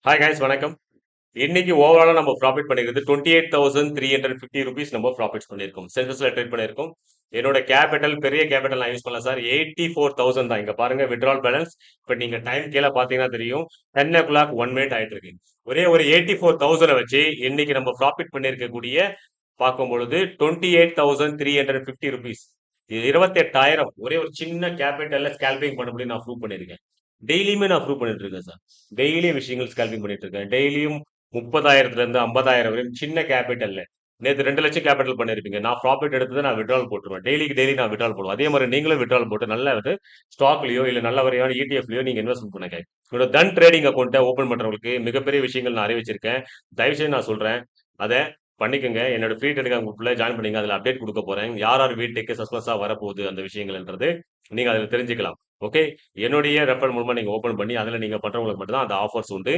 Hi guys வணக்கம். இன்னைக்கு ஓவராலா நம்ம ப்ராஃபிட் பண்ணிக்கிறது 28,350 rupees நம்ம ப்ராஃபிட்ஸ் பண்ணியிருக்கோம். சென்சஸ்ல ட்ரேட் பண்ணியிருக்கோம். என்னோட கேபிட்டல் பெரிய கேபிட்டல் நான் யூஸ் பண்ணல சார். 84,000 தான். இங்க பாருங்க வித்ட்ரால் பேலன்ஸ். இப்ப நீங்க டைம் கீழே பாத்தீங்கன்னா தெரியும். 10 o'clock 1 minute ஆயிட்டு இருக்கு. ஒரே ஒரு 84,000 வச்சு இன்னைக்கு நம்ம ப்ராஃபிட் பண்ணிருக்கக்கூடிய பார்க்கும் பொழுது 28,350 rupees. இது 28,000 ஒரே ஒரு சின்ன கேபிட்டல்ல ஸ்கேல்பிங் பண்ண முடியும் நான் ப்ரூவ் பண்ணிருக்கேன். டெய்லியுமே நான் ப்ரூவ் பண்ணிட்டு இருக்கேன் சார். டெய்லி விஷயங்கள் ஸ்கேல்பிங் பண்ணிட்டு இருக்கேன். டெய்லியும் 30,000 இருந்து 50,000 வரையும் சின்ன கேபிட்டல்ல நேத்து 2 லட்சம் கேபிட்டல் பண்ணிருப்பீங்க. நான் ப்ராஃபிட் எடுத்தது நான் விட்ரால் போட்டுருவேன். டெய்லி நான் விட்ரால் போடுவேன். அதே மாதிரி நீங்களும் விட்ரால் போட்டு நல்ல வந்து ஸ்டாக்லயோ இல்ல நல்ல வரையான இடிஎஃப்லயோ நீங்க இன்வெஸ்ட்மெண்ட் பண்ணுங்க. என்னோட தன் ட்ரேடிங் அக்கௌண்ட்டை ஓபன் பண்றவங்களுக்கு மிகப்பெரிய விஷயங்கள் நான் அறிவிச்சிருக்கேன். தயவு செய்து நான் சொல்றேன். அதை பண்ணிக்கோங்க. என்னோட ஃப்ரீ டெலிகிராம் குரூப்ல ஜாயின் பண்ணீங்க. அதுல அப்டேட் கொடுக்க போறேன். யார் யார் வீட்டுக்கு சஸ்பென்ஸா வரப்போகுது அந்த விஷயங்கள்ன்றது நீங்க அதுல தெரிஞ்சுக்கலாம். ஓகே, என்னுடைய ரெஃபரல் மூலமா நீங்க ஓபன் பண்ணி அதுல நீங்க பண்றவங்களுக்கு மட்டும் தான் அந்த ஆஃபர்ஸ் உண்டு.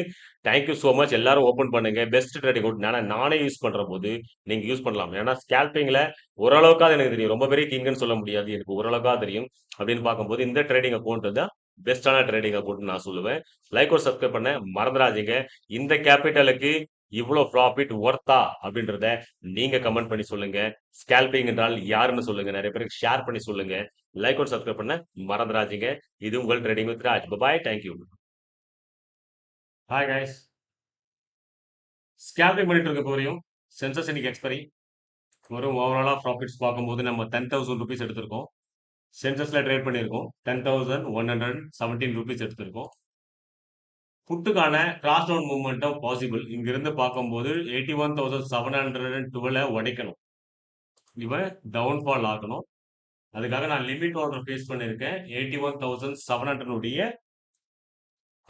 Thank you so much. எல்லாரும் ஓபன் பண்ணுங்க. பெஸ்ட் ட்ரேடிங் அக்கௌண்ட் நானே யூஸ் பண்ற போது நீங்க யூஸ் பண்ணலாம். ஏன்னா ஸ்கேல்பிங்ல ஓரளவுக்காவது எனக்கு தெரியும். ரொம்ப பெரிய கிங்னு சொல்ல முடியாது. எனக்கு ஓரளவுக்காக தெரியும். அப்படின்னு பார்க்கும்போது இந்த ட்ரேடிங் அக்கௌண்ட் தான் பெஸ்டான ட்ரேடிங் அக்கௌண்ட் நான் சொல்லுவேன். லைக் ஒரு சப்ஸ்கிரைப் பண்ண மறந்துடாதீங்க. இந்த கேபிட்டலுக்கு இவ்வளவு ப்ராஃபிட் ஒர்த்தா அப்படின்றத நீங்க கமெண்ட் பண்ணி சொல்லுங்க. ஸ்கேல்பிங் என்றால் யாருன்னு சொல்லுங்க. நிறைய பேருக்கு ஷேர் பண்ணி சொல்லுங்க. லைக் ஒரு சப்ஸ்கிரைப் பண்ண மறந்துடாதீங்க. இது உங்கள் trading with Raj. Bye. Thank you. Hi guys. Scalping பண்ணிட்டு இருக்க போறையும் சென்சஸ் இன்னைக்கு எக்ஸ்பைரி வரும். ஓவராலா ப்ராஃபிட்ஸ் பார்க்கும்போது நம்ம 10,000 rupees எடுத்திருக்கோம். சென்சஸ்ல ட்ரேட் பண்ணியிருக்கோம். 10,117 rupees எடுத்திருக்கோம். புட்டுக்கான கிராஸ் டவுன் மூவ்மெண்ட்டும் பாசிபிள். இங்கிருந்து பார்க்கும்போது 81,712 உடைக்கணும். இவன் டவுன்ஃபால் ஆகணும். அதுக்காக நான் லிமிட் ஆர்டர் ஃபேஸ் பண்ணியிருக்கேன். 81,700 உடைய.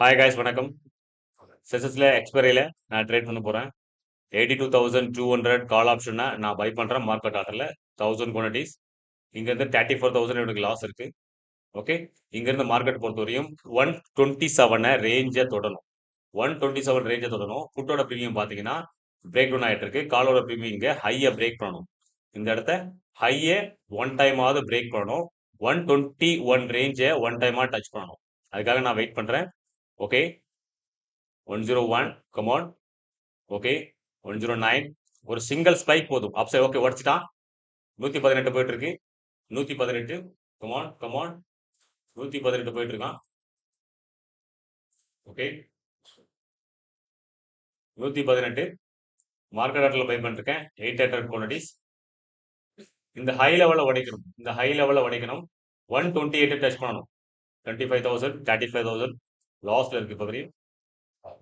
ஹாய் காய்ஸ் வணக்கம். சென்சஸ்ல எக்ஸ்பைரியில நான் ட்ரேட் பண்ண போறேன். 82,200 கால் ஆப்ஷனை நான் பை பண்றேன் மார்க்கெட் ஆர்டர்ல 1000 குவான்டிட்டிஸ். இங்க இருந்து 34,000 எனக்கு லாஸ் இருக்கு. ஓகே, இங்க இருந்து மார்க்கெட் பொறுத்தவரையும் 127 ரேஞ்சை தொடணும். 127 ரேஞ்சை தொடணும். புட்டோட ப்ரீமியம் பாத்தீங்கன்னா பிரேக் டவுன் ஆயிட்டு இருக்கு. காலோட ப்ரீமியம் இங்க ஹையை பிரேக் பண்ணணும். இந்த இடத்த ஹையை ஒன் டைமாவது பிரேக் பண்ணணும். 121 ரேஞ்சை ஒன் டைமா டச் பண்ணணும். அதுக்காக நான் வெயிட் பண்றேன். Okay, 101 come on. ஓகே, 109 ஒரு சிங்கிள் ஸ்பைக் போதும். அப்சைட் ஓகே உடச்சிட்டான். 118 போயிட்டு இருக்கு. 118 கமான் கமான். 118 போயிட்டு இருக்கான். ஓகே, 118 மார்க்கெட் ஆர்டர்ல பை பண்ணிருக்கேன். 800 குவான்டிட்டிஸ். இந்த ஹை லெவல்ல உடைக்கணும். இந்த ஹை லெவல்ல உடைக்கணும். 128 டச் பண்ணணும். 25,000 35,000 லாஸ்ட்ல இருக்கு. இப்போ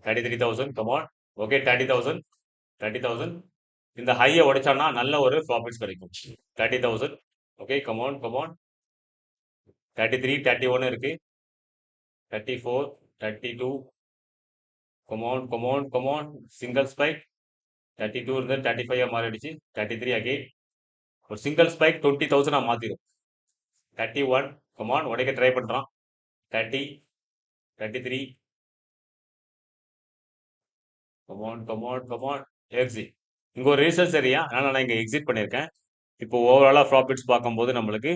33,000 கமான். ஓகே, 30,000 30,000 இந்த ஹையை உடைச்சான்னா நல்ல ஒரு ப்ராஃபிட்ஸ் கிடைக்கும். 30,000 ஓகே கமான் கமான். 33 31 இருக்கு. 34 32 come on come on come on. Single spike 32 இருந்து 35 மாறிடுச்சு. 33 அகைன் ஒரு சிங்கிள் ஸ்பைக் 20,000 மாத்திரும். 31 கமான் உடைக்க ட்ரை பண்றான். 30 33 கமான் கமான் கமான். எக்ஸிட். இங்க ஒரு ரீசர்ச் சரியா, அதனால நான் இங்க எக்ஸிட் பண்ணிருக்கேன். இப்போ ஓவராலா ப்ராஃபிட்ஸ் பார்க்கும்போது நம்மளுக்கு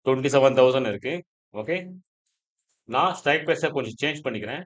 27,000 இருக்கு. ஓகே, நான் ஸ்ட்ரைக் ப்ரைஸை கொஞ்சம் சேஞ்ச் பண்ணிக்கிறேன்.